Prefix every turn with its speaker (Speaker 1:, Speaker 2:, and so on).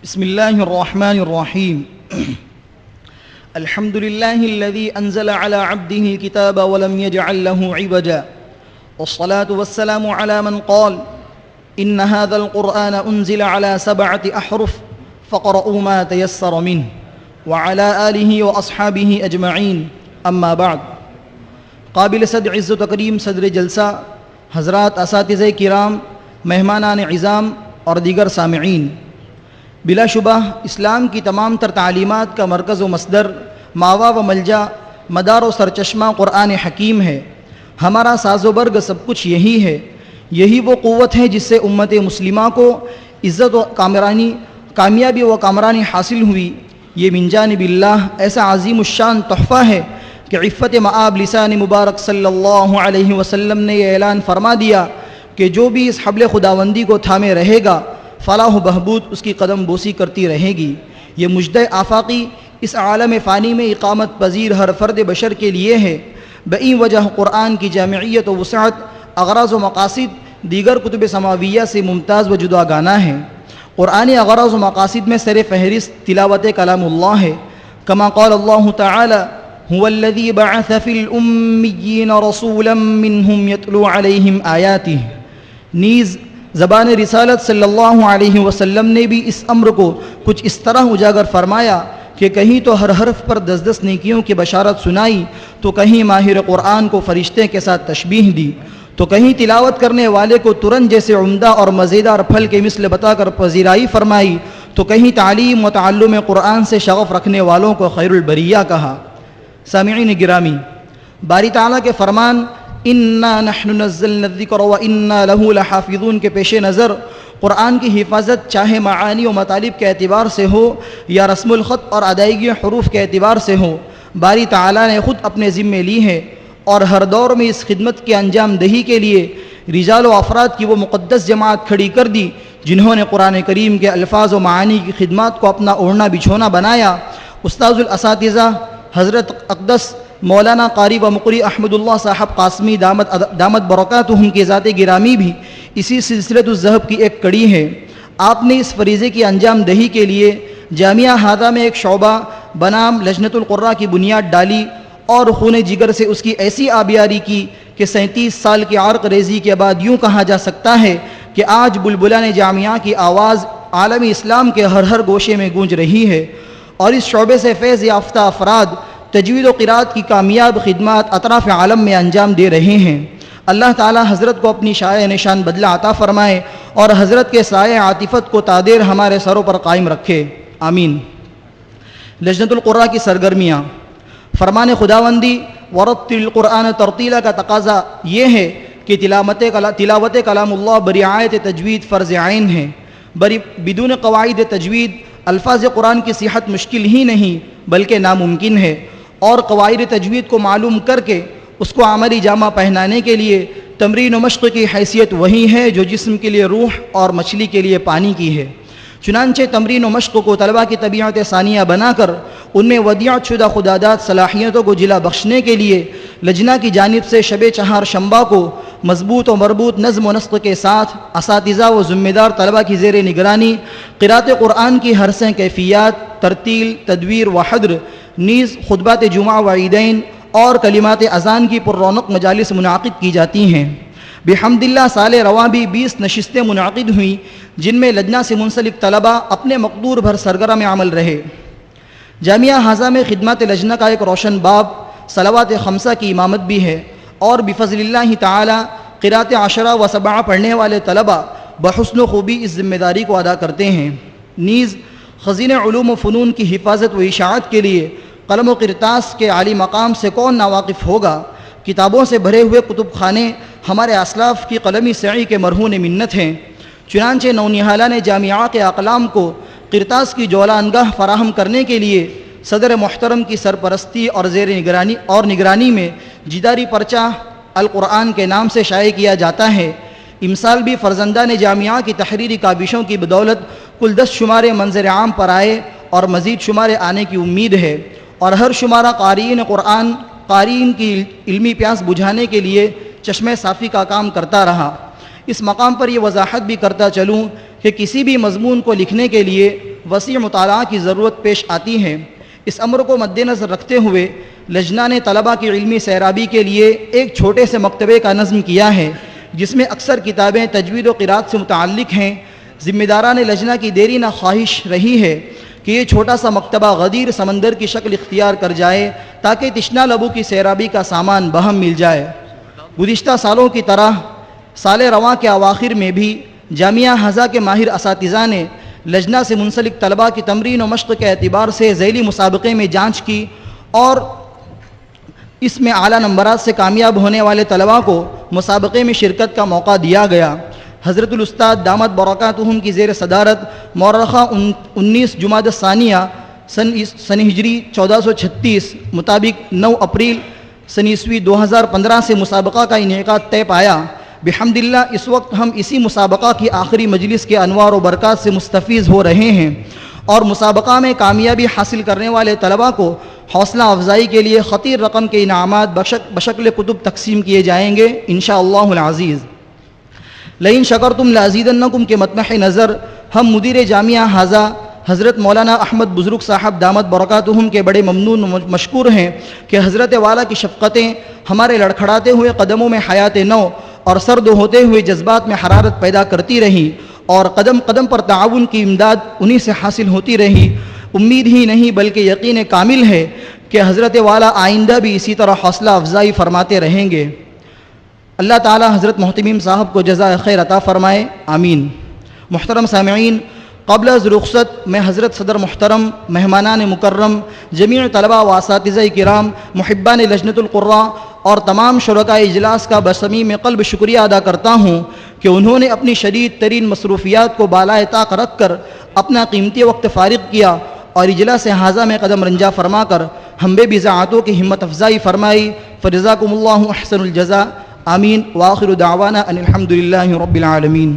Speaker 1: بسم الله الرحمن الرحيم الحمد لله الذي أنزل على عبده الكتاب ولم يجعل له عوجا والصلاة والسلام على من قال إن هذا القرآن أنزل على 7 أحرف فقرؤوا ما تيسر منه وعلى آله وأصحابه أجمعين أما بعد قابل صدر عزت و تکریم صدر جلسہ حضرات اساتذہ کرام مہمانان عظام اور دیگر سامعین، بلا شبہ اسلام کی تمام تر تعلیمات کا مرکز و مصدر، ماوا و ملجا، مدار و سرچشمہ قرآن حکیم ہے۔ ہمارا ساز و برگ سب کچھ یہی ہے، یہی وہ قوت ہے جس سے امت مسلمہ کو عزت و کامیابی و کامرانی حاصل ہوئی۔ یہ من جانب اللہ ایسا عظیم الشان تحفہ ہے کہ عفت مآب لسان مبارک صلی اللہ علیہ وسلم نے یہ اعلان فرما دیا کہ جو بھی اس حبل خداوندی کو تھامے رہے گا فلاح و بہبود اس کی قدم بوسی کرتی رہے گی۔ یہ مجد آفاقی اس عالم فانی میں اقامت پذیر ہر فرد بشر کے لیے ہے۔ بئی وجہ قرآن کی جامعیت و وسعت، اغراض و مقاصد دیگر کتب سماویہ سے ممتاز و جدا گانا ہے۔ قرآن اغراض و مقاصد میں سر فہرست تلاوت کلام اللہ ہے، کما قال اللہ تعالی هو الذي بعث في الأميين رسولا منهم يتلو عليهم آياته۔ نیز زبان رسالت صلی اللہ علیہ وسلم نے بھی اس امر کو کچھ اس طرح اجاگر فرمایا کہ کہیں تو ہر حرف پر 10 نیکیوں کی بشارت سنائی، تو کہیں ماہر قرآن کو فرشتے کے ساتھ تشبیہ دی، تو کہیں تلاوت کرنے والے کو ترن جیسے عمدہ اور مزیدار پھل کے مثل بتا کر پذیرائی فرمائی، تو کہیں تعلیم و تعلم قرآن سے شغف رکھنے والوں کو خیر البریہ کہا۔ سامعین گرامی، باری تعالیٰ کے فرمان انا نحن نزلنا الذکر وانا له لحافظون کے پیش نظر قرآن کی حفاظت چاہے معانی و مطالب کے اعتبار سے ہو یا رسم الخط اور ادائیگی حروف کے اعتبار سے ہو، باری تعالیٰ نے خود اپنے ذمے لی ہے، اور ہر دور میں اس خدمت کی انجام دہی کے لیے رجال و افراد کی وہ مقدس جماعت کھڑی کر دی جنہوں نے قرآن کریم کے الفاظ و معانی کی خدمات کو اپنا اوڑھنا بچھونا بنایا۔ استاذ الاساتذہ حضرت اقدس مولانا قاری و مقری احمد اللہ صاحب قاسمی دامت برکاتہم کی ذات گرامی بھی اسی سلسلۃ الذہب کی ایک کڑی ہے۔ آپ نے اس فریضے کی انجام دہی کے لیے جامعہ ہادہ میں ایک شعبہ بنام لجنۃ القراء کی بنیاد ڈالی اور خون جگر سے اس کی ایسی آبیاری کی کہ 37 سال کی عرق ریزی کے بعد یوں کہا جا سکتا ہے کہ آج بلبلان جامعہ کی آواز عالم اسلام کے ہر گوشے میں گونج رہی ہے، اور اس شعبے سے فیض یافتہ افراد تجوید و قرات کی کامیاب خدمات اطراف عالم میں انجام دے رہے ہیں۔ اللہ تعالی حضرت کو اپنی شائع نشان بدلہ عطا فرمائے اور حضرت کے سایہ عاطفت کو تادیر ہمارے سروں پر قائم رکھے، آمین۔ لجنۃ القراء کی سرگرمیاں، فرمان خداوندی ورتل القرآن ترتیلا کا تقاضا یہ ہے کہ تلاوت کلام اللہ برعایت تجوید فرض عین ہے۔ بدون قواعد تجوید الفاظ قرآن کی صحت مشکل ہی نہیں بلکہ ناممکن ہے، اور قواعد تجوید کو معلوم کر کے اس کو عملی جامہ پہنانے کے لیے تمرین و مشق کی حیثیت وہی ہے جو جسم کے لیے روح اور مچھلی کے لیے پانی کی ہے۔ چنانچہ تمرین و مشق کو طلباء کی طبیعت ثانیہ بنا کر ان میں ودیعت شدہ خدادات صلاحیتوں کو جلا بخشنے کے لیے لجنہ کی جانب سے شب چہار شنبہ کو مضبوط و مربوط نظم و نسق کے ساتھ اساتذہ و ذمہ دار طلباء کی زیر نگرانی قرات قرآن کی ہر سہ کیفیات، ترتیل، تدویر و حدر، نیز خطبات جمعہ و عیدین اور کلمات اذان کی پر رونق مجالس منعقد کی جاتی ہیں۔ بحمد اللہ سال رواں بھی 20 نشستیں منعقد ہوئیں جن میں لجنہ سے منسلک طلباء اپنے مقدور بھر سرگرم عمل رہے۔ جامعہ ہازہ میں خدمات لجنہ کا ایک روشن باب صلوات خمسہ کی امامت بھی ہے، اور بفضل اللہ تعالی قرات 10 و 7 پڑھنے والے طلباء بحسن و خوبی اس ذمہ داری کو ادا کرتے ہیں۔ نیز خزین علوم و فنون کی حفاظت و اشاعت کے لیے قلم و کرتاس کے عالی مقام سے کون ناواقف ہوگا؟ کتابوں سے بھرے ہوئے کتب خانے ہمارے اسلاف کی قلمی سعی کے مرہون منت ہیں۔ چنانچہ نونہالہ نے جامعہ کے اقلام کو کرتاس کی جولانگاہ فراہم کرنے کے لیے صدر محترم کی سرپرستی اور زیر نگرانی میں جداری پرچہ القرآن کے نام سے شائع کیا جاتا ہے۔ امسال بھی فرزندان جامعہ کی تحریری کاوشوں کی بدولت کل 10 شمارے منظر عام پر آئے اور مزید شمارے آنے کی امید ہے، اور ہر شمارہ قارئین کی علمی پیاس بجھانے کے لیے چشمہ صافی کا کام کرتا رہا۔ اس مقام پر یہ وضاحت بھی کرتا چلوں کہ کسی بھی مضمون کو لکھنے کے لیے وسیع مطالعہ کی ضرورت پیش آتی ہے۔ اس امر کو مد نظر رکھتے ہوئے لجنہ نے طلباء کی علمی سیرابی کے لیے ایک چھوٹے سے مکتبے کا نظم کیا ہے، جس میں اکثر کتابیں تجوید و قرات سے متعلق ہیں۔ ذمہ داران لجنہ کی دیرینہ خواہش رہی ہے کہ یہ چھوٹا سا مکتبہ غدیر سمندر کی شکل اختیار کر جائے تاکہ تشنا لبوں کی سیرابی کا سامان بہم مل جائے۔ گزشتہ سالوں کی طرح سال رواں کے اواخر میں بھی جامعہ حضا کے ماہر اساتذہ نے لجنہ سے منسلک طلباء کی تمرین و مشق کے اعتبار سے ذیلی مسابقے میں جانچ کی اور اس میں اعلیٰ نمبرات سے کامیاب ہونے والے طلباء کو مسابقے میں شرکت کا موقع دیا گیا۔ حضرت الاستاد دامت برکاتہم کی زیر صدارت مورخہ 19 جمادی الثانیہ سن ہجری 1436 مطابق 9 اپریل سن عیسوی 2015 سے مسابقہ کا انعقاد طے پایا۔ بحمد اللہ اس وقت ہم اسی مسابقہ کی آخری مجلس کے انوار و برکات سے مستفیض ہو رہے ہیں اور مسابقہ میں کامیابی حاصل کرنے والے طلباء کو حوصلہ افزائی کے لیے خطیر رقم کے انعامات بشکل کتب تقسیم کیے جائیں گے انشاءاللہ العزیز۔ لئن شکرتم لازیدنکم کے مطمح نظر ہم مدیر جامعہ حضا حضرت مولانا احمد بزرگ صاحب دامت برکاتہم کے بڑے ممنون و مشکور ہیں کہ حضرت والا کی شفقتیں ہمارے لڑکھڑاتے ہوئے قدموں میں حیات نو اور سرد ہوتے ہوئے جذبات میں حرارت پیدا کرتی رہی اور قدم قدم پر تعاون کی امداد انہی سے حاصل ہوتی رہی۔ امید ہی نہیں بلکہ یقین کامل ہے کہ حضرت والا آئندہ بھی اسی طرح حوصلہ افزائی فرماتے رہیں گے۔ اللہ تعالی حضرت محتمیم صاحب کو جزائے خیر عطا فرمائے، آمین۔ محترم سامعین، قبل از رخصت میں حضرت صدر محترم، مہمانان مکرم، جمیع طلباء و اساتذہ کرام، محبان لجنۃ القراء اور تمام شرکاء اجلاس کا بصمیم قلب شکریہ ادا کرتا ہوں کہ انہوں نے اپنی شدید ترین مصروفیات کو بالائے طاق رکھ کر اپنا قیمتی وقت فارغ کیا اور اجلاس حاضہ میں قدم رنجا فرما کر ہم بے بضاعتوں کی ہمت افزائی فرمائی۔ فجزاکم اللہ احسن الجزاء، آمین۔ وآخر دعوانا ان الحمد للہ رب العالمین۔